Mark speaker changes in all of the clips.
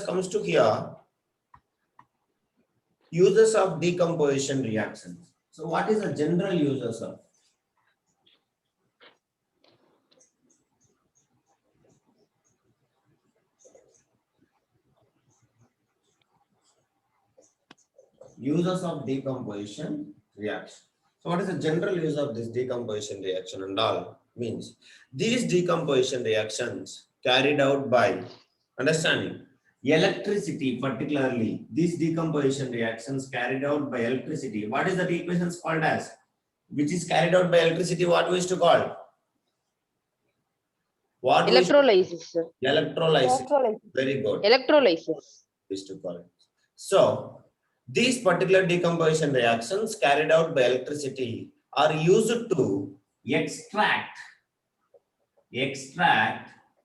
Speaker 1: comes to here, uses of decomposition reactions. So what is the general uses of? Uses of decomposition reaction. So what is the general use of this decomposition reaction and all? Means these decomposition reactions carried out by understanding electricity, particularly these decomposition reactions carried out by electricity. What is the equations called as? Which is carried out by electricity, what we used to call? What
Speaker 2: Electrolysis, sir.
Speaker 1: Electrolysis. Very good.
Speaker 2: Electrolysis.
Speaker 1: Used to call it. So these particular decomposition reactions carried out by electricity are used to extract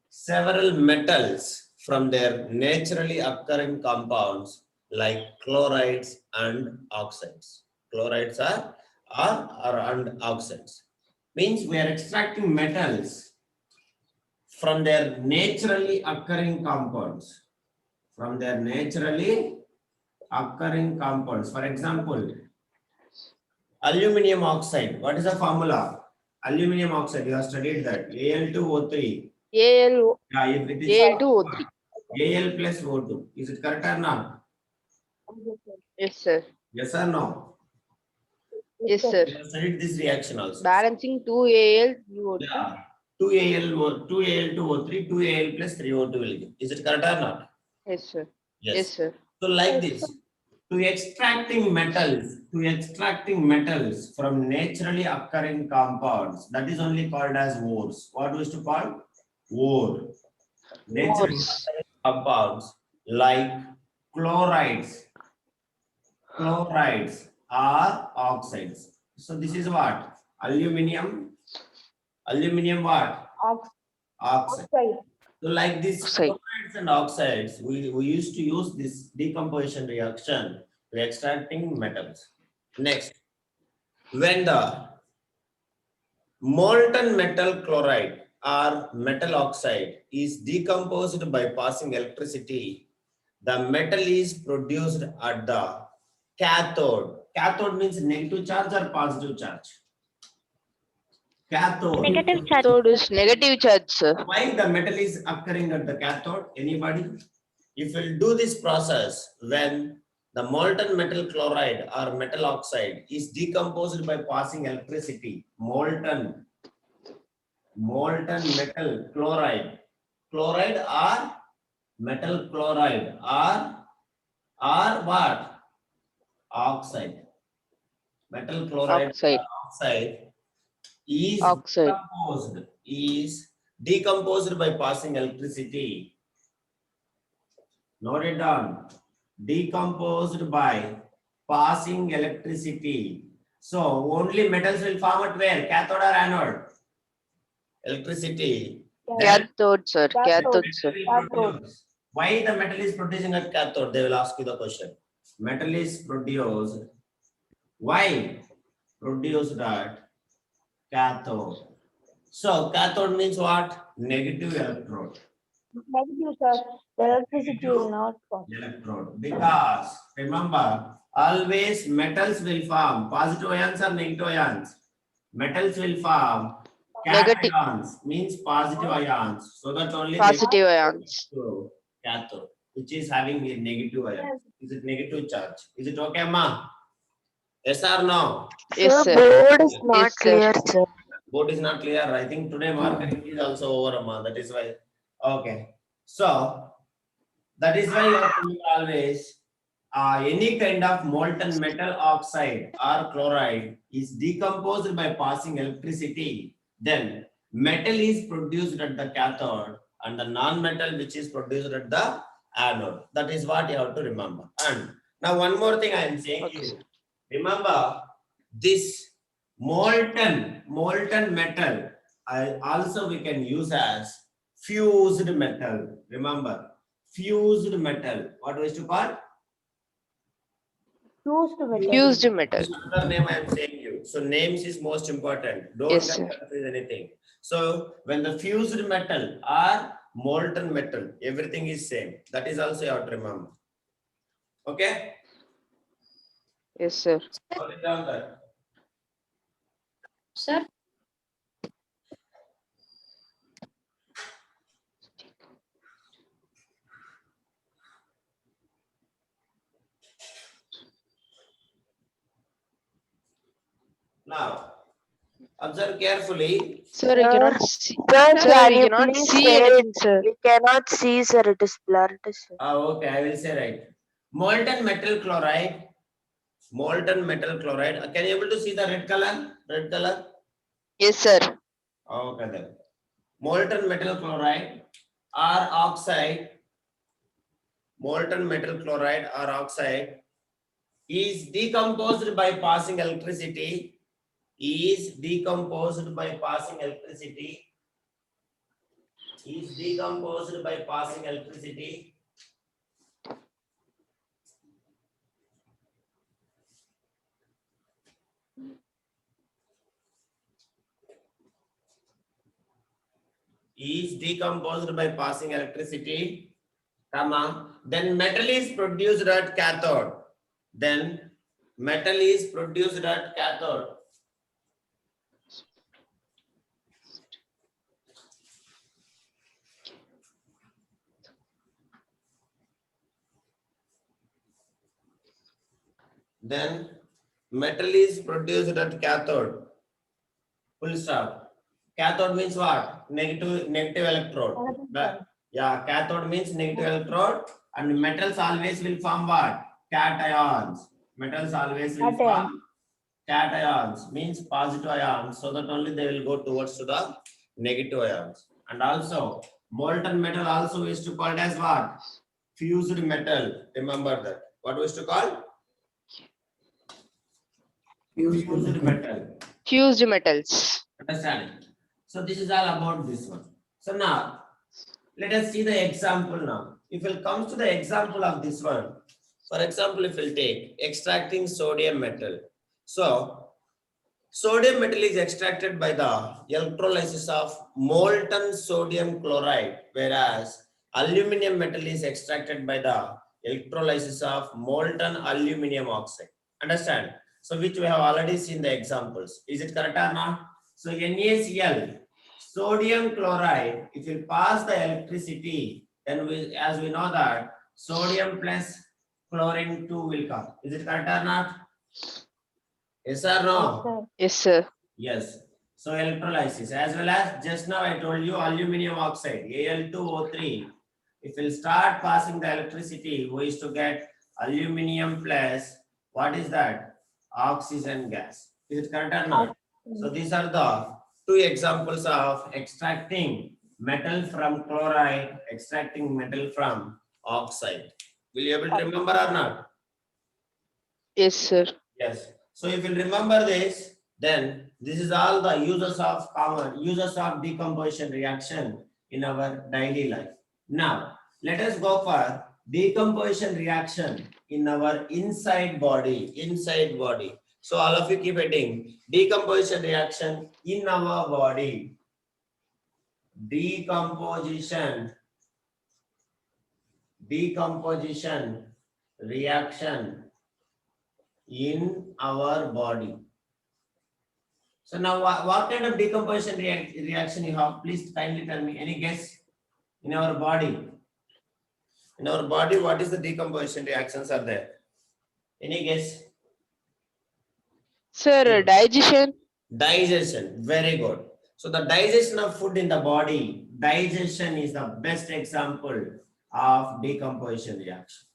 Speaker 1: several metals from their naturally occurring compounds like chlorides and oxides. Chlorides are and oxides. Means we are extracting metals from their naturally occurring compounds. From their naturally occurring compounds. For example, aluminum oxide. What is the formula? Aluminum oxide. You have studied that. Al2O3.
Speaker 2: Al,
Speaker 1: Yeah, if it is
Speaker 2: Al2O3.
Speaker 1: Al plus O2. Is it correct or not?
Speaker 2: Yes, sir.
Speaker 1: Yes or no?
Speaker 2: Yes, sir.
Speaker 1: You have studied this reaction also.
Speaker 2: Balancing 2Al, O2.
Speaker 1: Yeah. 2Al2O3, 2Al plus 3O2 will give. Is it correct or not?
Speaker 2: Yes, sir.
Speaker 1: Yes.
Speaker 2: Yes, sir.
Speaker 1: So like this, to extracting metals from naturally occurring compounds, that is only called as ores. What we used to call? Ore. Naturally occurring compounds like chlorides are oxides. So this is what? Aluminum what? Oxide. So like this chlorides and oxides, we used to use this decomposition reaction to extracting metals. Next, when the molten metal chloride or metal oxide is decomposed by passing electricity, the metal is produced at the cathode. Cathode means negative charge or positive charge? Cathode.
Speaker 2: Negative charge. Cathode is negative charge, sir.
Speaker 1: Why the metal is occurring at the cathode? Anybody? If we'll do this process, when the molten metal chloride or metal oxide is decomposed by passing electricity, molten metal chloride or metal chloride or what? Oxide. Metal chloride oxide is decomposed by passing electricity. Note it down. Decomposed by passing electricity. So only metals will form at where? Cathode or anode? Electricity.
Speaker 2: Cathode, sir. Cathode, sir.
Speaker 1: Why the metal is producing at cathode? They will ask you the question. Metal is produced. Why produced at cathode? So cathode means what? Negative electrode.
Speaker 3: Negative, sir. The electricity will not form.
Speaker 1: Electrode. Because remember, always metals will form positive ions or negative ions. Metals will form cations, means positive ions. So that only
Speaker 2: positive ions.
Speaker 1: Cathode, which is having a negative ion. Is it negative charge? Is it okay, ma? Yes or no?
Speaker 2: Yes, sir.
Speaker 3: Board is not
Speaker 2: Yes, sir.
Speaker 3: clear, sir.
Speaker 1: Board is not clear. I think today marketing is also over, ma. That is why. Okay. So that is why you have to always any kind of molten metal oxide or chloride is decomposed by passing electricity. Then metal is produced at the cathode and the non-metal which is produced at the anode. That is what you have to remember. And now one more thing I am saying to you. Remember this molten metal also we can use as fused metal. Remember, fused metal. What was to call?
Speaker 2: Fused metal.
Speaker 1: Another name I am saying you. So names is most important. Don't
Speaker 2: Yes, sir.
Speaker 1: confuse anything. So when the fused metal or molten metal. Everything is same. That is also you have to remember. Okay?
Speaker 2: Yes, sir.
Speaker 1: What is all that?
Speaker 4: Sir,
Speaker 1: Now, observe carefully.
Speaker 2: Sir, I cannot see.
Speaker 3: Sir,
Speaker 2: Sir,
Speaker 3: can
Speaker 2: we
Speaker 3: you
Speaker 2: cannot
Speaker 3: please
Speaker 2: see
Speaker 3: say it?
Speaker 2: anything, sir.
Speaker 3: We cannot see, sir. It is blurred, sir.
Speaker 1: Okay, I will say right. Molten metal chloride. Molten metal chloride. Can you able to see the red color? Red color.
Speaker 2: Yes, sir.
Speaker 1: Okay then. Molten metal chloride or oxide. Molten metal chloride or oxide is decomposed by passing electricity. Is decomposed by passing electricity. Is decomposed by passing electricity. Is decomposed by passing electricity, comma, then metal is produced at cathode. Then metal is produced at cathode. Then metal is produced at cathode. Full stop. Cathode means what? Negative electrode. Yeah, cathode means negative electrode, and metals always will form what? Cations. Metals always will form cations, means positive ions, so that only they will go towards to the negative ions. And also molten metal also is to called as what? Fused metal. Remember that. What was to call? Fused metal.
Speaker 2: Fused metals.
Speaker 1: Understand? So this is all about this one. So now let us see the example now. If it comes to the example of this one, for example, if we'll take extracting sodium metal. So sodium metal is extracted by the electrolysis of molten sodium chloride, whereas aluminum metal is extracted by the electrolysis of molten aluminum oxide. Understand? So which we have already seen the examples. Is it correct or not? So NaCl, sodium chloride, if you pass the electricity, then we, as we know that sodium plus chlorine 2 will come. Is it correct or not? Yes or no?
Speaker 2: Yes, sir.
Speaker 1: Yes. So electrolysis, as well as just now I told you aluminum oxide, Al2O3. If we'll start passing the electricity, we is to get aluminum plus, what is that? Oxygen gas. Is it correct or not? So these are the two examples of extracting metal from chloride, extracting metal from oxide. Will you able to remember or not?
Speaker 2: Yes, sir.
Speaker 1: Yes. So if you remember this, then this is all the uses of decomposition reaction in our daily life. Now, let us go for decomposition reaction in our inside body. So all of you keep heading decomposition reaction in our body. Decomposition reaction in our body. So now what kind of decomposition reaction you have? Please kindly tell me. Any guess? In our body? In our body, what is the decomposition reactions are there? Any guess?
Speaker 2: Sir, digestion.
Speaker 1: Digestion. Very good. So the digestion of food in the body, digestion is the best example of decomposition reaction.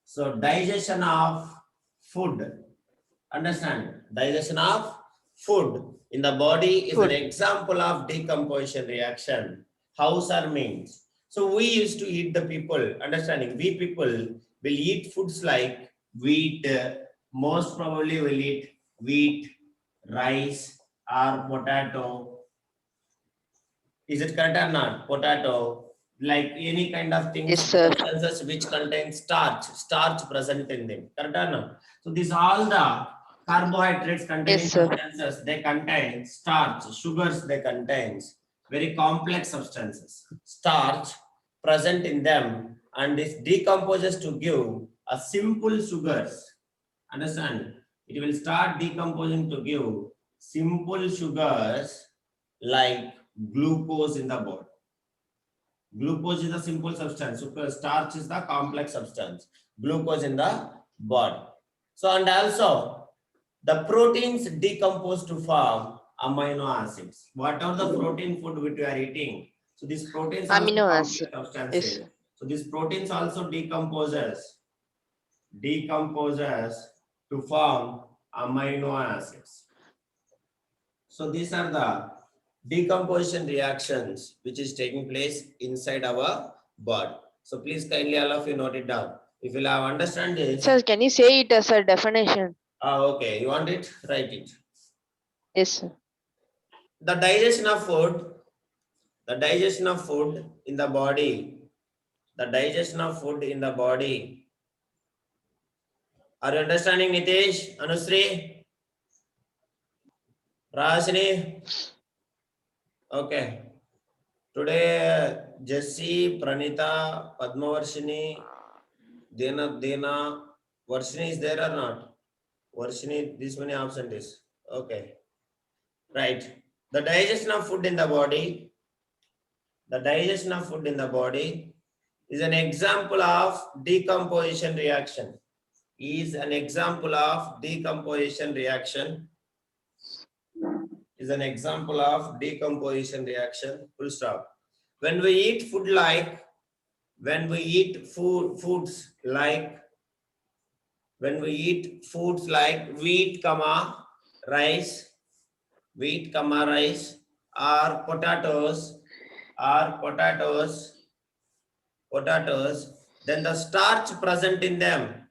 Speaker 1: So digestion of food. Understand? Digestion of food in the body is an example of decomposition reaction. House or means. So we used to eat the people, understanding, we people will eat foods like wheat, most probably will eat wheat, rice or potato. Is it correct or not? Potato, like any kind of things,
Speaker 2: Yes, sir.
Speaker 1: substances which contain starch present in them. Correct or not? So these all the carbohydrates containing
Speaker 2: Yes, sir.
Speaker 1: substances, they contain starch, sugars they contains, very complex substances. Starch, present in them, and this decomposes to give a simple sugars. Understand? It will start decomposing to give simple sugars like glucose in the body. Glucose is a simple substance. Starch is the complex substance. Glucose in the body. So, and also the proteins decompose to form amino acids. Whatever the protein food which you are eating, so these proteins also
Speaker 2: Amino
Speaker 1: complex
Speaker 2: acid.
Speaker 1: substances.
Speaker 2: Yes, sir.
Speaker 1: So these proteins also decomposes to form amino acids. So these are the decomposition reactions which is taking place inside our body. So please kindly all of you note it down. If you have understand this,
Speaker 2: Sir, can you say it as a definition?
Speaker 1: okay, you want it, write it.
Speaker 2: Yes, sir.
Speaker 1: The digestion of food in the body, are you understanding, Nitish, Anusri, Rajni? Okay. Today, Jessie, Pranita, Padmavarshini, Dena, Varshini is there or not? Varshini, this many absent is. Okay. Right. The digestion of food in the body, is an example of decomposition reaction. Full stop. When we eat foods like wheat, rice, or potatoes, then the starch present in them,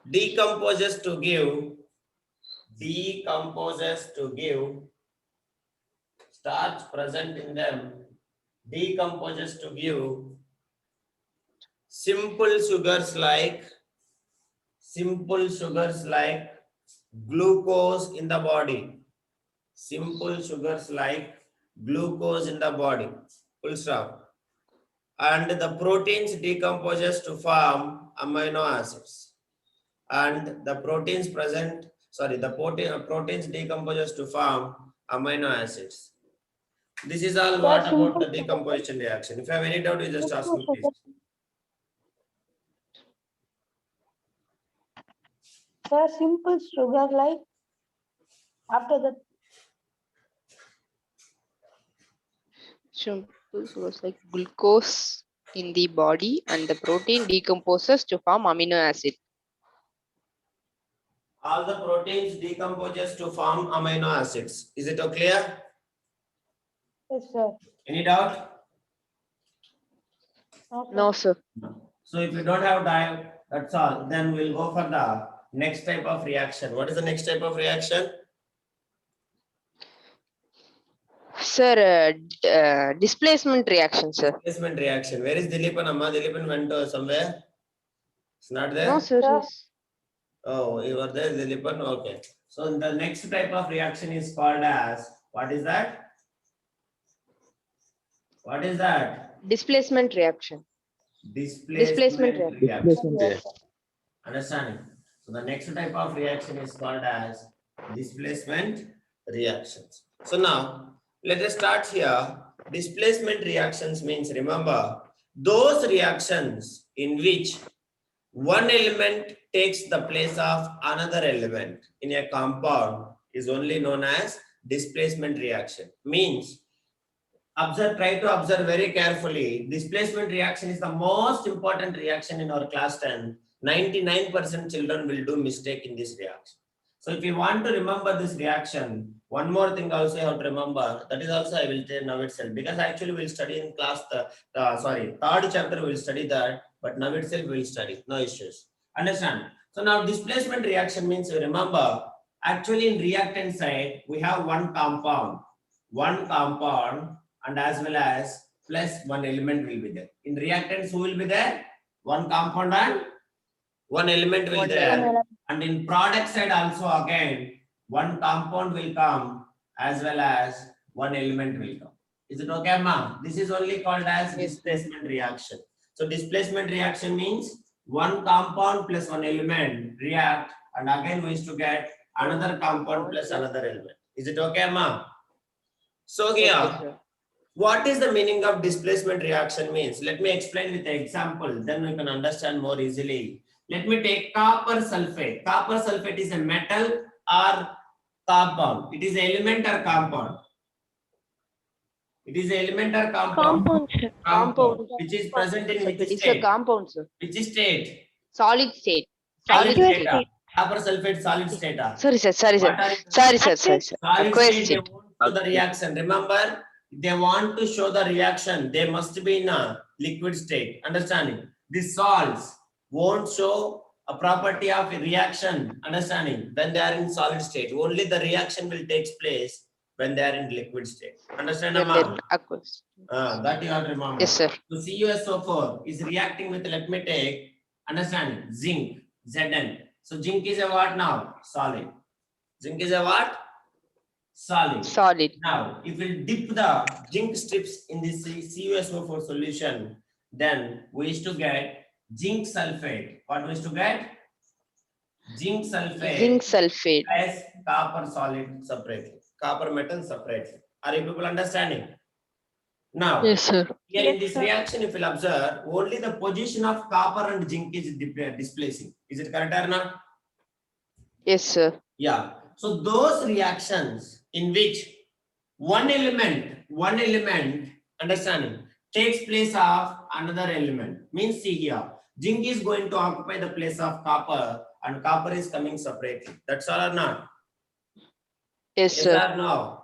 Speaker 1: decomposes to give simple sugars like glucose in the body. Full stop. And the proteins decomposes to form amino acids. And the proteins decomposes to form amino acids. This is all what about the decomposition reaction. If you have any doubt, you just ask me, please.
Speaker 3: Sir, simple sugar like after that.
Speaker 2: Simple sugars like glucose in the body, and the protein decomposes to form amino acid.
Speaker 1: All the proteins decomposes to form amino acids. Is it clear?
Speaker 3: Yes, sir.
Speaker 1: Any doubt?
Speaker 2: No, sir.
Speaker 1: So if you don't have doubt, that's all. Then we'll go for the next type of reaction. What is the next type of reaction?
Speaker 2: Sir, displacement reaction, sir.
Speaker 1: Displacement reaction. Where is Dilipan? Amma, Dilipan went somewhere. It's not there?
Speaker 2: No, sir.
Speaker 3: Sir.
Speaker 2: Yes.
Speaker 1: Oh, you were there, Dilipan? Okay. So the next type of reaction is called as, what is that?
Speaker 2: Displacement reaction.
Speaker 1: Displacement reaction.
Speaker 3: Yes, sir.
Speaker 1: Understanding? So the next type of reaction is called as displacement reactions. So now, let us start here. Displacement reactions means, remember, those reactions in which one element takes the place of another element in a compound is only known as displacement reaction. Means, try to observe very carefully. Displacement reaction is the most important reaction in our class 10. 99% children will do mistake in this reaction. So if you want to remember this reaction, one more thing also you have to remember, that is also I will tell now itself, because actually we'll study in class, third chapter we'll study that, but now itself we'll study, no issues. Understand? So now displacement reaction means, remember, actually in reactant side, we have one compound, and as well as plus one element will be there. In reactants, who will be there? One compound and one element will be there. And in product side also again, one compound will come as well as one element will come. Is it okay, ma'am? This is only called as
Speaker 2: Yes,
Speaker 1: displacement reaction. So displacement reaction means one compound plus one element react, and again we used to get another compound plus another element. Is it okay, ma'am? So here,
Speaker 2: Okay, sir.
Speaker 1: what is the meaning of displacement reaction means? Let me explain with an example, then we can understand more easily. Let me take copper sulfate. Copper sulfate is a metal or compound? It is element or compound? It is element or compound?
Speaker 3: Compound, sir.
Speaker 1: Compound, which is present in which
Speaker 2: Sulfate is a
Speaker 1: state?
Speaker 2: compound, sir.
Speaker 1: Which state?
Speaker 2: Solid state.
Speaker 1: Solid
Speaker 3: Aqueous
Speaker 1: state.
Speaker 3: state.
Speaker 1: Copper sulfate solid state.
Speaker 2: Sorry, sir. Sorry, sir.
Speaker 1: What are you?
Speaker 2: Sorry, sir. Sorry,
Speaker 3: Aqueous
Speaker 2: sir.
Speaker 1: Solid
Speaker 2: Aqueous
Speaker 1: state, they
Speaker 2: state.
Speaker 1: want to the reaction. Remember, they want to show the reaction. They must be in a liquid state. Understanding? These salts won't show a property of a reaction. Understanding? When they are in solid state. Only the reaction will take place when they are in liquid state. Understand,
Speaker 2: When
Speaker 1: Amma?
Speaker 2: they're aqueous.
Speaker 1: That you have to remember.
Speaker 2: Yes, sir.
Speaker 1: So CuSO4 is reacting with, let me take, understand, zinc, Zn. So zinc is a what now? Solid. Zinc is a what? Solid.
Speaker 2: Solid.
Speaker 1: Now, if we dip the zinc strips in this CuSO4 solution, then we used to get zinc sulfate. What we used to get? Zinc sulfate
Speaker 2: Zinc sulfate.
Speaker 1: plus copper solid separately. Copper metal separately. Are you people understanding? Now,
Speaker 2: Yes, sir.
Speaker 1: here in
Speaker 3: Yes,
Speaker 1: this
Speaker 3: sir.
Speaker 1: reaction, if you'll observe, only the position of copper and zinc is displacing. Is it correct or not?
Speaker 2: Yes, sir.
Speaker 1: Yeah. So those reactions in which one element, understanding, takes place of another element. Means see here, zinc is going to occupy the place of copper and copper is coming separately. That's all or not?
Speaker 2: Yes,
Speaker 1: Yes
Speaker 2: sir.
Speaker 1: or no?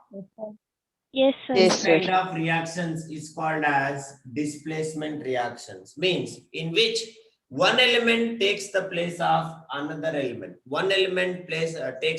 Speaker 3: Yes, sir.
Speaker 2: Yes,
Speaker 1: This
Speaker 2: sir.
Speaker 1: kind of reactions is called as displacement reactions. Means in which one element takes the place of another element. One element takes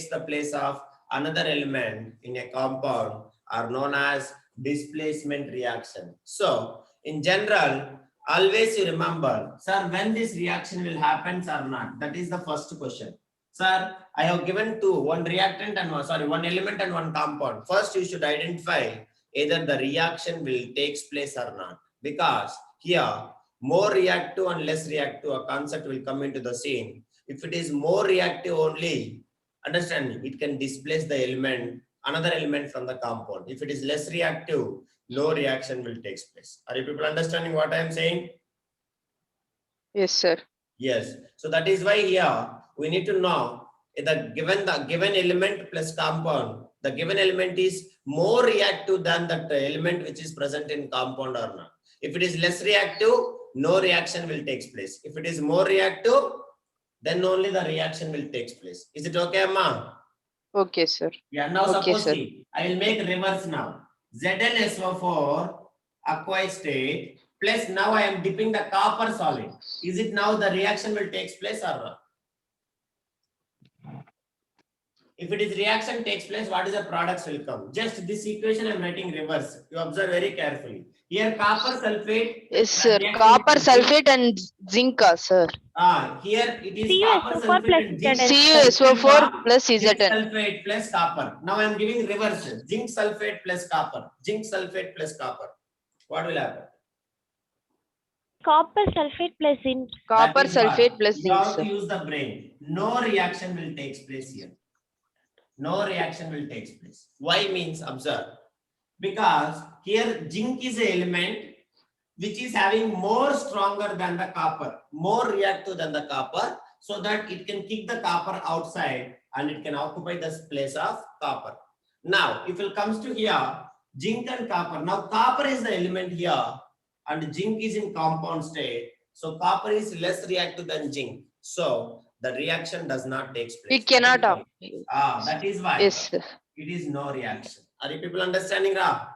Speaker 1: the place of another element in a compound are known as displacement reaction. So in general, always you remember, sir, when this reaction will happen or not? That is the first question. Sir, I have given one reactant and one element and one compound. First, you should identify either the reaction will takes place or not. Because here, more reactive and less reactive, a concept will come into the scene. If it is more reactive only, understand, it can displace the element, another element from the compound. If it is less reactive, no reaction will take place. Are you people understanding what I am saying?
Speaker 2: Yes, sir.
Speaker 1: Yes. So that is why here we need to know the given element plus compound, the given element is more reactive than that element which is present in compound or not. If it is less reactive, no reaction will take place. If it is more reactive, then only the reaction will take place. Is it okay, Amma?
Speaker 2: Okay, sir.
Speaker 1: Yeah. Now
Speaker 2: Okay,
Speaker 1: suppose
Speaker 2: sir.
Speaker 1: I will make reverse now. ZnSO4 aqueous state plus now I am dipping the copper solid. Is it now the reaction will take place or not? If it is reaction takes place, what is the products will come? Just this equation I am writing reverse. You observe very carefully. Here copper sulfate.
Speaker 2: Yes, sir.
Speaker 1: reacting
Speaker 2: Copper
Speaker 1: with zinc.
Speaker 2: sulfate and zinc, sir.
Speaker 1: Here it is copper
Speaker 3: CuSO4
Speaker 1: sulfate
Speaker 3: plus
Speaker 1: and zinc.
Speaker 2: CuSO4 plus
Speaker 1: Zinc
Speaker 2: Zn.
Speaker 1: sulfate plus copper. Now I am giving reverse. Zinc sulfate plus copper. Zinc sulfate plus copper. What will happen?
Speaker 3: Copper sulfate plus zinc.
Speaker 2: Copper
Speaker 1: That is what.
Speaker 2: sulfate plus
Speaker 1: You
Speaker 2: zinc,
Speaker 1: have to
Speaker 2: sir.
Speaker 1: use the brain. No reaction will take place here. No reaction will take place. Why means observe. Because here zinc is an element which is having more stronger than the copper, more reactive than the copper, so that it can kick the copper outside and it can occupy the place of copper. Now, if it comes to here, zinc and copper. Now, copper is the element here and zinc is in compound state. So, copper is less reactive than zinc. So, the reaction does not take place.
Speaker 2: We cannot.
Speaker 1: That is why
Speaker 2: Yes, sir.
Speaker 1: it is no reaction. Are you people understanding, Ra?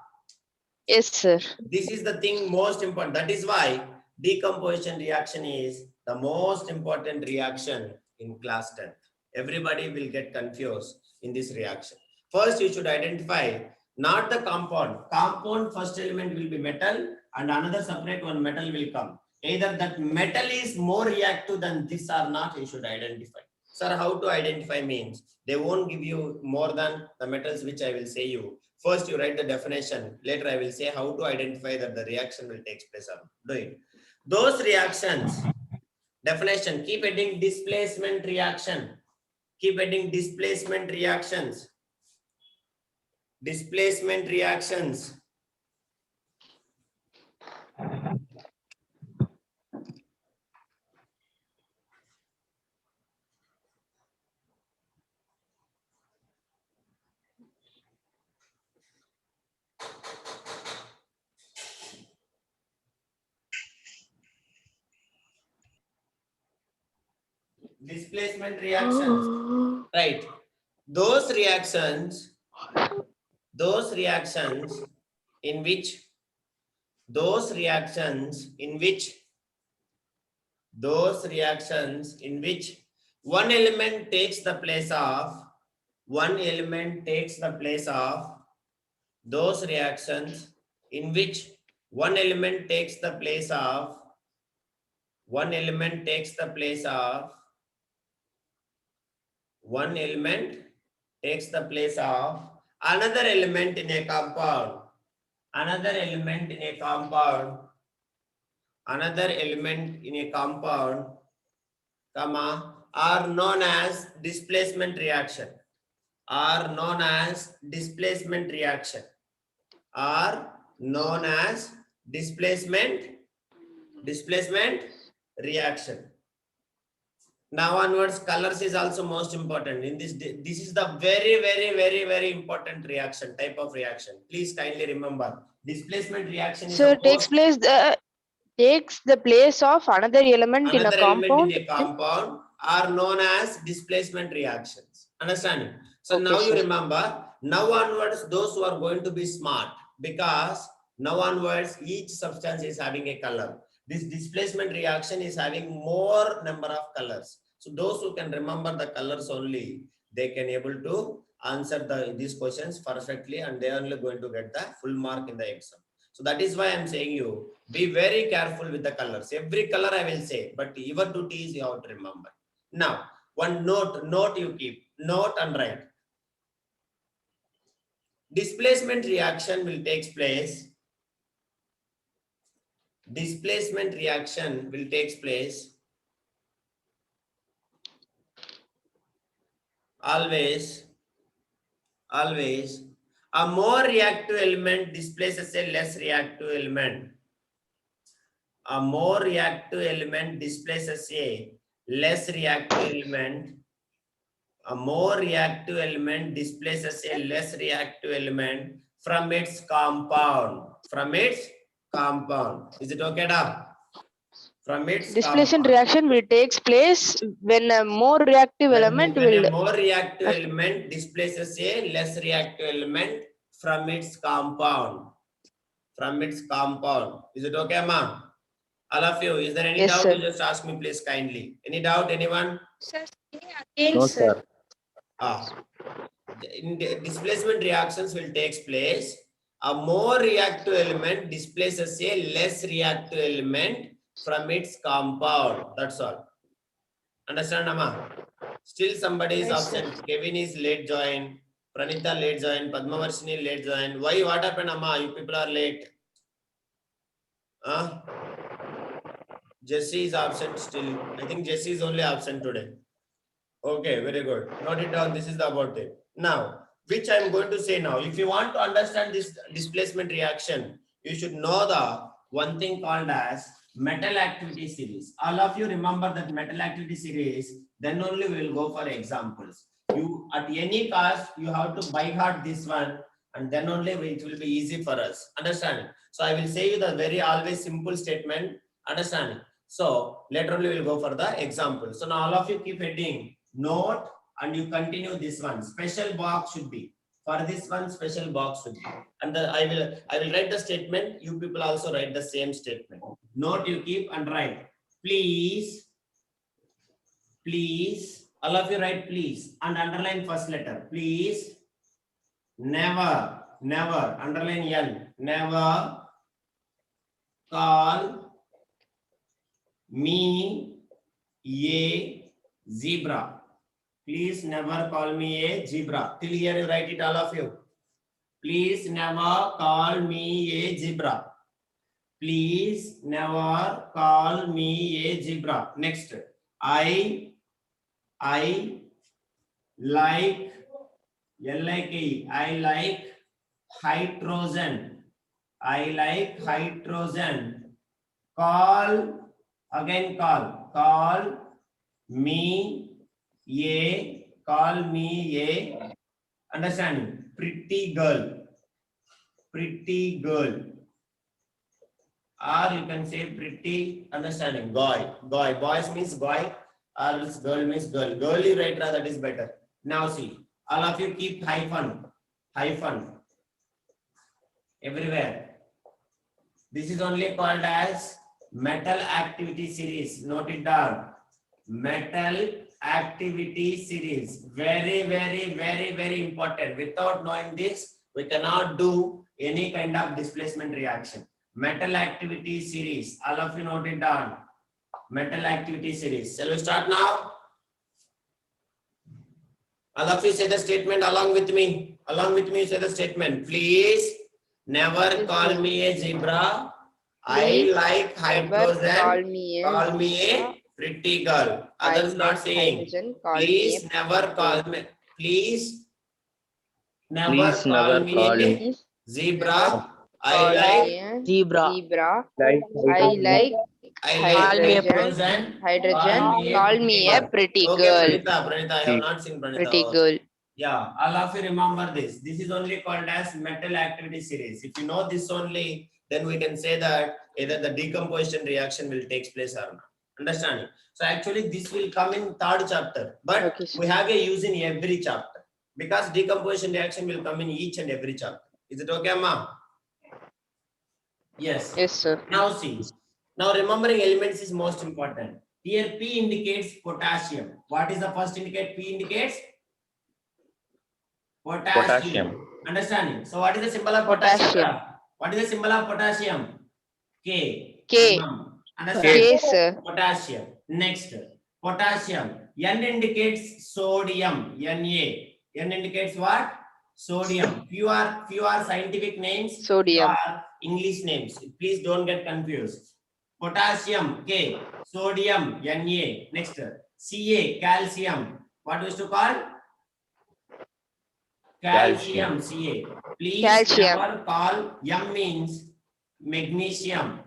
Speaker 2: Yes, sir.
Speaker 1: This is the thing most important. That is why decomposition reaction is the most important reaction in class 10. Everybody will get confused in this reaction. First, you should identify not the compound. Compound first element will be metal and another separate one metal will come. Either that metal is more reactive than this or not, you should identify. Sir, how to identify means? They won't give you more than the metals which I will say you. First, you write the definition. Later, I will say how to identify that the reaction will take place. Do it. Those reactions, definition, keep adding displacement reaction. Keep adding displacement reactions. Displacement reactions. Displacement reactions. Right. Those reactions in which one element takes the place of those reactions in which one element takes the place of another element in a compound, comma, are known as displacement reaction, are known as displacement reaction. Now onwards, colors is also most important in this. This is the very important reaction, type of reaction. Please kindly remember, displacement reaction is
Speaker 2: Sir,
Speaker 1: the
Speaker 2: takes the place of another element in a
Speaker 1: another element in
Speaker 2: compound.
Speaker 1: a compound are known as displacement reactions. Understanding? So
Speaker 2: Okay,
Speaker 1: now you
Speaker 2: sir.
Speaker 1: remember, now onwards, those who are going to be smart, because now onwards, each substance is having a color. This displacement reaction is having more number of colors. So those who can remember the colors only, they can able to answer these questions perfectly, and they are only going to get the full mark in the exam. So that is why I'm saying you, be very careful with the colors. Every color I will say, but your duty is you have to remember. Now, one note you keep, note and write. Displacement reaction will take place. Displacement reaction will take place always a more reactive element displaces a less reactive element. A more reactive element displaces a less reactive element. A more reactive element displaces a less reactive element from its compound. Is it okay, da? From its
Speaker 2: Displacement
Speaker 1: compound.
Speaker 2: reaction will takes place when a more reactive element
Speaker 1: When
Speaker 2: will.
Speaker 1: a more reactive element displaces a less reactive element from its compound. Is it okay, ma? All of you, is there any
Speaker 2: Yes,
Speaker 1: doubt?
Speaker 2: sir.
Speaker 1: You just ask me, please, kindly. Any doubt, anyone?
Speaker 4: Sir, again,
Speaker 5: No,
Speaker 4: sir.
Speaker 5: sir.
Speaker 1: In the displacement reactions will take place. A more reactive element displaces a less reactive element from its compound. That's all. Understand, Amma? Still somebody is
Speaker 4: Yes, sir.
Speaker 1: absent. Kevin is late join. Pranita late join. Padmavarshini late join. Why? What happened, Amma? You people are late. Huh? Jesse is absent still. I think Jesse is only absent today. Okay, very good. Note it down. This is the about it. Now, which I am going to say now. If you want to understand this displacement reaction, you should know the one thing called as metal activity series. All of you remember that metal activity series, then only we will go for examples. You, at any cost, you have to by heart this one, and then only it will be easy for us. Understand? So I will say you the very always simple statement. Understand? So later only we will go for the example. So now all of you keep heading note and you continue this one. Special box should be for this one. Special box should be, and I will write the statement. You people also write the same statement. Note you keep and write. Please. All of you write please and underline first letter. Please. Never. Underline N. Never call me a zebra. Please never call me a zebra. Till here you write it, all of you. Please never call me a zebra. Please never call me a zebra. Next, I like L-I-K-E. I like hydrogen. I like hydrogen. Call again. Call me a. Call me a. Understanding? Pretty girl. Pretty girl. Or you can say pretty. Understanding? Guy. Boys means guy. Or else girl means girl. Girly writer, that is better. Now see. All of you keep hyphen everywhere. This is only called as metal activity series. Note it down. Metal activity series. Very important. Without knowing this, we cannot do any kind of displacement reaction. Metal activity series. All of you note it down. Metal activity series. Shall we start now? All of you say the statement along with me. Along with me, say the statement. Please never call me a zebra. I like hydrogen. Call me a pretty girl. Others not saying. Please never call me. Please never call me a zebra. I like
Speaker 4: Zebra.
Speaker 1: hydrogen.
Speaker 2: Call me a pretty
Speaker 1: Okay,
Speaker 2: girl.
Speaker 1: Pranita, I have not seen Pranita.
Speaker 2: Pretty girl.
Speaker 1: Yeah, all of you remember this. This is only called as metal activity series. If you know this only, then we can say that either the decomposition reaction will take place or not. Understanding? So actually this will come in third chapter, but
Speaker 2: Okay, sir.
Speaker 1: we have a use in every chapter because decomposition reaction will come in each and every chapter. Is it okay, Amma? Yes.
Speaker 2: Yes, sir.
Speaker 1: Now see. Now remembering elements is most important. Here P indicates potassium. What is the first indicate? P indicates potassium. Understanding? So what is the symbol of potassium?
Speaker 2: Potassium.
Speaker 1: What is the symbol of potassium? K.
Speaker 2: K.
Speaker 1: Understand?
Speaker 2: K, sir.
Speaker 1: Potassium. Next, potassium. N indicates sodium. Na. N indicates what? Sodium. Few are scientific names.
Speaker 2: Sodium.
Speaker 1: Few are English names. Please don't get confused. Potassium. K. Sodium. Na. Next, Ca. Calcium. What we used to call? Calcium. Ca. Please
Speaker 2: Calcium.
Speaker 1: never call. M means magnesium.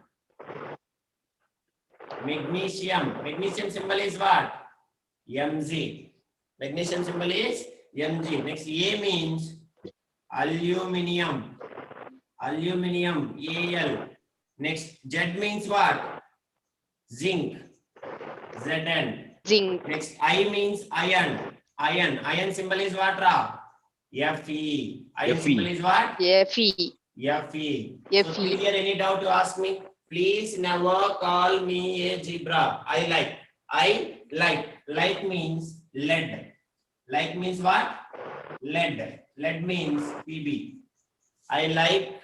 Speaker 1: Magnesium symbol is what? Mg. Magnesium symbol is Mg. Next, A means aluminium. Al. Next, Z means what? Zinc. Zn.
Speaker 2: Zinc.
Speaker 1: Next, I means iron. Iron symbol is what, Ra? Fe. Iron symbol is what?
Speaker 2: Fe.
Speaker 1: Fe. So
Speaker 2: Fe.
Speaker 1: clear, any doubt you ask me? Please never call me a zebra. I like. Like means lead. Like means what? Lead. Lead means Pb. I like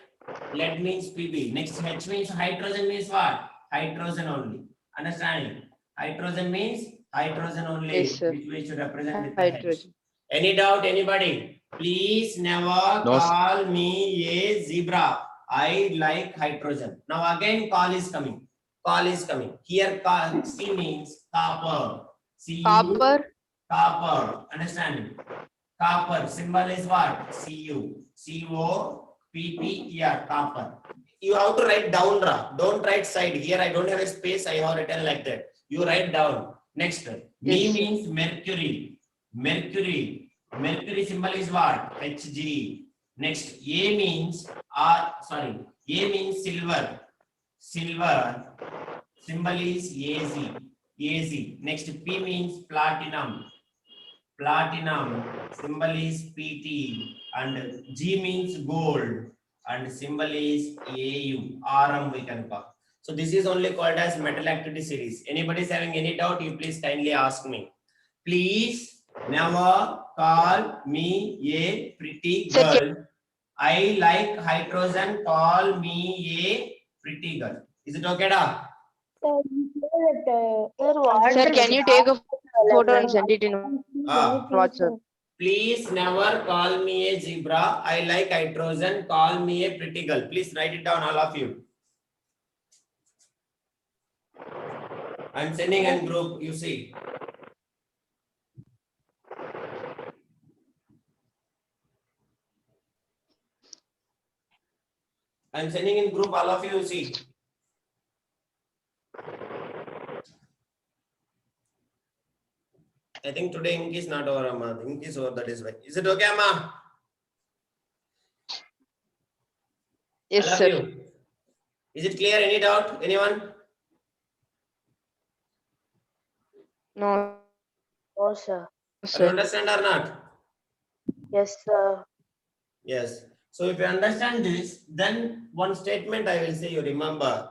Speaker 1: lead means Pb. Next, H means hydrogen means what? Hydrogen only. Understanding? Hydrogen means hydrogen only.
Speaker 2: Yes, sir.
Speaker 1: Which we should represent with the H.
Speaker 2: Hydrogen.
Speaker 1: Any doubt, anybody? Please never call me a zebra. I like hydrogen. Now again call is coming. Here C means copper.
Speaker 2: Copper.
Speaker 1: Copper. Understanding? Copper. Symbol is what? Cu. C-O-P-P-E-R. Copper. You have to write down, Ra. Don't write side. Here I don't have a space. I have written like that. You write down. Next. Me
Speaker 2: Yes.
Speaker 1: means mercury. Mercury symbol is what? Hg. Next, A means silver. Silver symbol is Az. Next, P means platinum. Platinum symbol is Pt. And G means gold. And symbol is Au. Rm we can call. So this is only called as metal activity series. Anybody is having any doubt, you please kindly ask me. Please never call me a pretty girl. I like hydrogen. Call me a pretty girl. Is it okay, da?
Speaker 3: Sir,
Speaker 2: Sir, can you take a photo and send it in
Speaker 1: Ah.
Speaker 2: What, sir?
Speaker 1: Please never call me a zebra. I like hydrogen. Call me a pretty girl. Please write it down, all of you. I'm sending in group, you see. I'm sending in group, all of you see. I think today ink is not over, Amma. Ink is over, that is why. Is it okay, Amma?
Speaker 2: Yes,
Speaker 1: I love
Speaker 2: sir.
Speaker 1: you. Is it clear? Any doubt? Anyone?
Speaker 2: No,
Speaker 3: Oh, sir.
Speaker 1: You
Speaker 2: sir.
Speaker 1: understand or not?
Speaker 3: Yes, sir.
Speaker 1: Yes. So if you understand this, then one statement I will say you remember.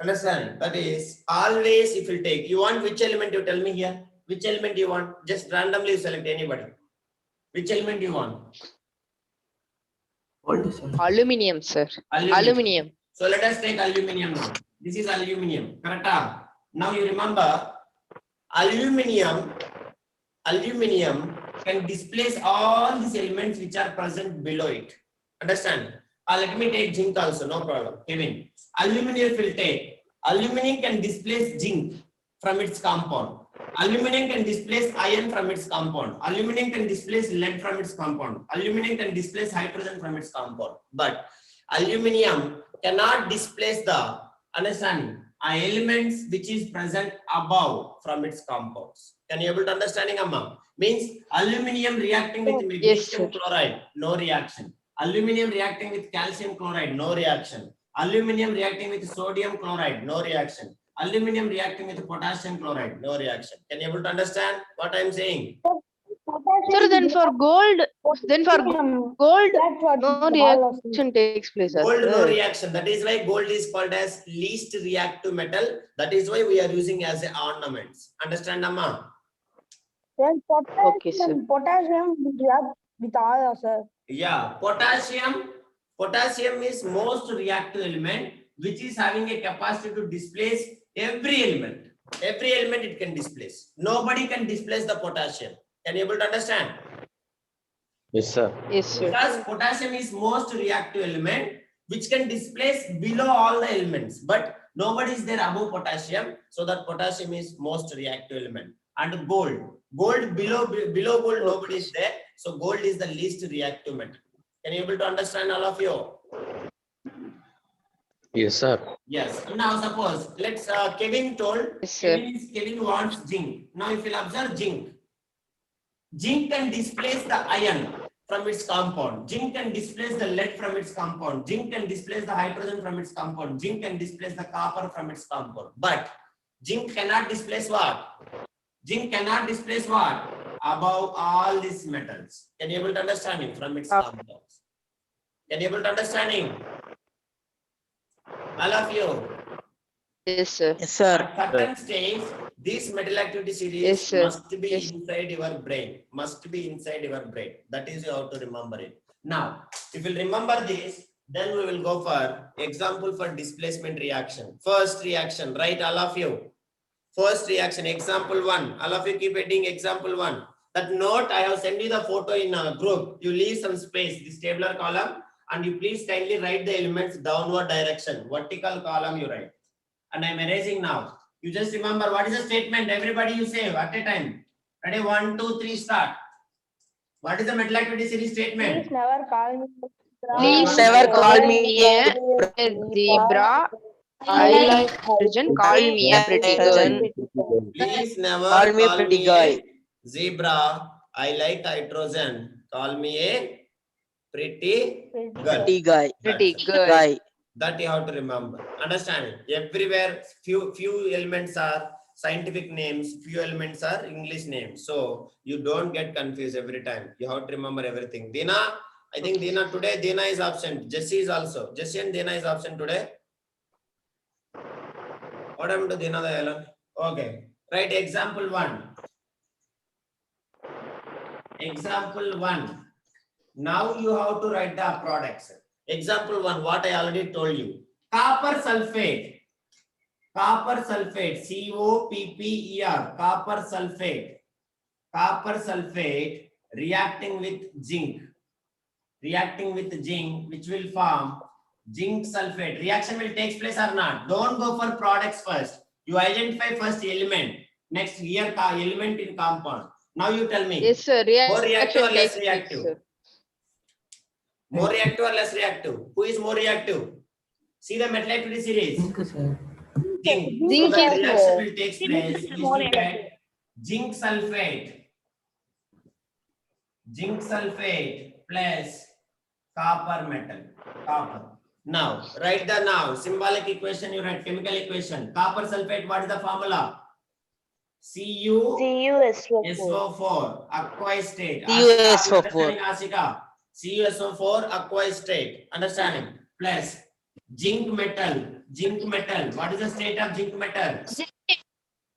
Speaker 1: Understand? That is always if you take, you want which element, you tell me here. Which element you want? Just randomly select anybody. Which element you want?
Speaker 2: Aluminium, sir. Aluminium.
Speaker 1: So let us take aluminium now. This is aluminium. Correct? Now you remember aluminium can displace all these elements which are present below it. Understand? Let me take zinc also, no problem. Kevin, aluminium will take. Aluminium can displace zinc from its compound. Aluminium can displace iron from its compound. Aluminium can displace lead from its compound. Aluminium can displace hydrogen from its compound. But aluminium cannot displace the, understanding, elements which is present above from its compounds. Can you able to understanding, Amma? Means aluminium reacting with
Speaker 2: Yes,
Speaker 1: magnesium
Speaker 2: sir.
Speaker 1: chloride, no reaction. Aluminium reacting with calcium chloride, no reaction. Aluminium reacting with sodium chloride, no reaction. Aluminium reacting with potassium chloride, no reaction. Can you able to understand what I am saying?
Speaker 2: Sir, then for gold, gold,
Speaker 3: That's what
Speaker 2: no
Speaker 3: all of you.
Speaker 2: reaction takes place,
Speaker 1: Gold, no
Speaker 2: sir.
Speaker 1: reaction. That is why gold is called as least reactive metal. That is why we are using as a ornaments. Understand, Amma?
Speaker 3: Then
Speaker 2: Okay, sir.
Speaker 3: potassium will react with oil, sir.
Speaker 1: Yeah, potassium is most reactive element which is having a capacity to displace every element. Every element it can displace. Nobody can displace the potassium. Can you able to understand?
Speaker 4: Yes, sir.
Speaker 2: Yes, sir.
Speaker 1: Because potassium is most reactive element which can displace below all the elements, but nobody is there above potassium, so that potassium is most reactive element. And gold below gold, nobody is there, so gold is the least reactive metal. Can you able to understand, all of you?
Speaker 4: Yes, sir.
Speaker 1: Yes. Now suppose let's Kevin told,
Speaker 2: Yes, sir.
Speaker 1: Kevin wants zinc. Now if you'll observe zinc can displace the iron from its compound. Zinc can displace the lead from its compound. Zinc can displace the hydrogen from its compound. Zinc can displace the copper from its compound. But zinc cannot displace what? Zinc cannot displace what? Above all these metals. Can you able to understanding from its compounds? Can you able to understanding? All of you.
Speaker 2: Yes, sir.
Speaker 5: Yes, sir.
Speaker 1: At certain stage, this metal activity series
Speaker 2: Yes, sir.
Speaker 1: must be
Speaker 2: Yes.
Speaker 1: inside your brain. Must be inside your brain. That is you have to remember it. Now, if you remember this, then we will go for example for displacement reaction. First reaction, right, all of you? First reaction, example 1. All of you keep heading example 1. That note, I have sent you the photo in a group. You leave some space, this tabular column, and you please kindly write the elements downward direction. Vertical column you write. And I'm erasing now. You just remember what is the statement. Everybody you say at a time. Ready? 1, 2, 3, start. What is the metal activity series statement?
Speaker 3: Please never call me.
Speaker 2: Please
Speaker 5: never call me
Speaker 2: a zebra. I like hydrogen. Call me a pretty girl.
Speaker 1: Please never
Speaker 5: Call me pretty guy.
Speaker 1: zebra. I like hydrogen. Call me a pretty girl.
Speaker 5: Pretty guy.
Speaker 2: Pretty
Speaker 1: That's it.
Speaker 2: girl.
Speaker 5: Guy.
Speaker 1: That you have to remember. Understand it. Everywhere, few elements are scientific names, few elements are English names. So you don't get confused every time. You have to remember everything. Dina, I think Dina today, Dina is absent. Jesse is also. Jesse and Dina is absent today. What happened to Dina the Ellen? Okay. Right, example 1. Example 1. Now you have to write the products. Example 1, what I already told you. Copper sulfate. Copper sulfate. COPPER. Copper sulfate. copper sulfate reacting with zinc, which will form zinc sulfate. Reaction will take place or not? Don't go for products first. You identify first element. Next here element in compound. Now you tell me.
Speaker 2: Yes, sir.
Speaker 1: More reactive or
Speaker 2: Reaction
Speaker 1: less
Speaker 2: takes place,
Speaker 1: reactive?
Speaker 2: sir.
Speaker 1: More reactive or less reactive? Who is more reactive? See the metal activity series. Zinc. So
Speaker 2: Zinc
Speaker 1: the
Speaker 2: is
Speaker 1: reaction
Speaker 2: more.
Speaker 1: will take place. Is to get zinc sulfate plus copper metal. Copper. Now write the symbolic equation. You write chemical equation. Copper sulfate. What is the formula? CuSO4 aqueous state.
Speaker 5: CuSO4.
Speaker 1: Understanding, Ashika? CuSO4 aqueous state. Understanding? Plus zinc metal. What is the state of zinc metal?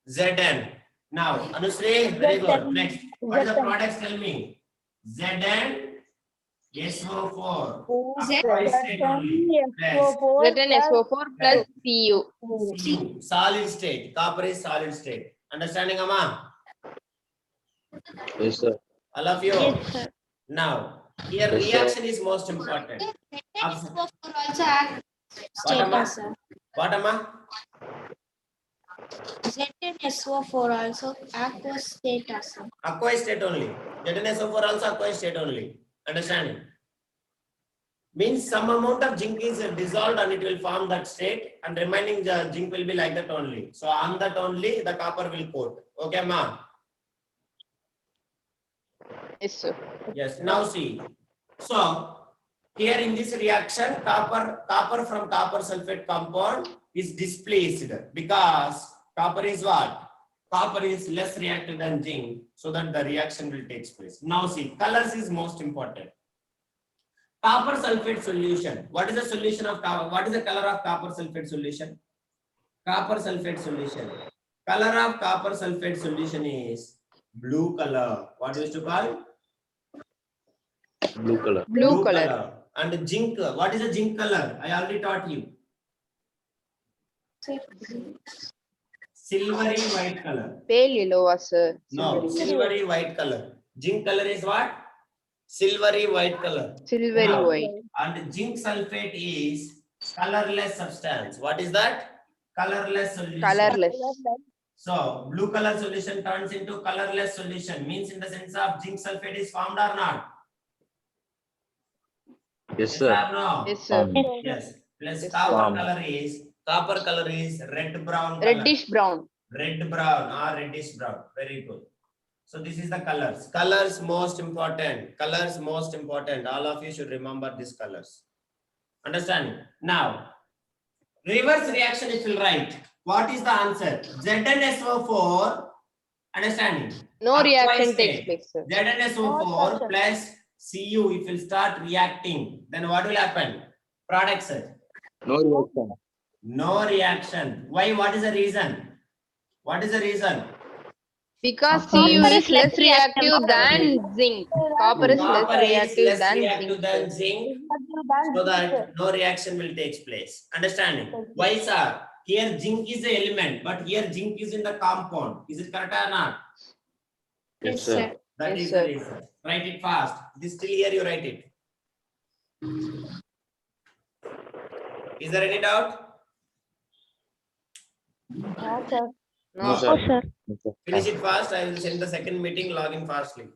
Speaker 1: Zn. Now, Anushree, very good. Next, what is the products? Tell me. Zn SO4. Aqueous state only. Plus
Speaker 2: ZnSO4 plus Cu.
Speaker 1: Cu, solid state. Copper is solid state. Understanding, Amma?
Speaker 4: Yes, sir.
Speaker 1: All of you.
Speaker 3: Yes, sir.
Speaker 1: Now, here
Speaker 4: Yes, sir.
Speaker 1: reaction is most important.
Speaker 6: also act
Speaker 1: What, Amma?
Speaker 6: status, sir.
Speaker 1: What, Amma?
Speaker 6: ZnSO4 also aqueous status, sir.
Speaker 1: Aqueous state only. ZnSO4 also aqueous state only. Understanding? Means some amount of zinc is dissolved and it will form that state, and remaining the zinc will be like that only. So on that only the copper will coat. Okay, ma?
Speaker 2: Yes, sir.
Speaker 1: Yes. Now see. So here in this reaction, copper from copper sulfate compound is displaced because copper is what? Copper is less reactive than zinc, so that the reaction will take place. Now see, colors is most important. Copper sulfate solution. What is the solution of copper? What is the color of copper sulfate solution? Copper sulfate solution. Color of copper sulfate solution is blue color. What we used to call?
Speaker 4: Blue color.
Speaker 2: Blue color.
Speaker 1: And zinc. What is the zinc color? I already taught you. Silvery white color.
Speaker 2: Pale yellow, sir.
Speaker 1: No, silvery white color. Zinc color is what? Silvery white color.
Speaker 2: Silvery
Speaker 1: Now,
Speaker 2: white.
Speaker 1: And zinc sulfate is colorless substance. What is that? Colorless solution.
Speaker 2: Colorless.
Speaker 1: So blue color solution turns into colorless solution. Means in the sense of zinc sulfate is formed or not?
Speaker 4: Yes, sir.
Speaker 1: or no?
Speaker 2: Yes, sir.
Speaker 1: Yes. Plus
Speaker 2: Yes,
Speaker 1: copper color is red brown color.
Speaker 2: Reddish brown.
Speaker 1: Red brown or reddish brown. Very good. So this is the colors. Colors most important. Colors most important. All of you should remember these colors. Understanding? Now, reverse reaction it will write. What is the answer? ZnSO4. Understanding?
Speaker 2: No
Speaker 1: Aqueous
Speaker 2: reaction
Speaker 1: state.
Speaker 2: takes place, sir.
Speaker 1: ZnSO4 plus Cu, if will start reacting, then what will happen? Product sir.
Speaker 4: No reaction.
Speaker 1: No reaction. Why? What is the reason? What is the reason?
Speaker 2: Because Cu is less reactive than zinc. Copper is
Speaker 1: Copper
Speaker 2: less
Speaker 1: is
Speaker 2: reactive
Speaker 1: less
Speaker 2: than
Speaker 1: reactive
Speaker 2: zinc.
Speaker 1: than zinc, so that no reaction will take place. Understanding? Why, sir? Here zinc is the element, but here zinc is in the compound. Is it correct or not?
Speaker 4: Yes, sir.
Speaker 1: That
Speaker 2: Yes,
Speaker 1: is
Speaker 2: sir.
Speaker 1: the reason. Write it fast. This till here you write it. Is there any doubt?
Speaker 3: No, sir.
Speaker 2: No,
Speaker 4: sir.
Speaker 3: sir.
Speaker 1: Finish it fast. I will send the second meeting. Log in fastly.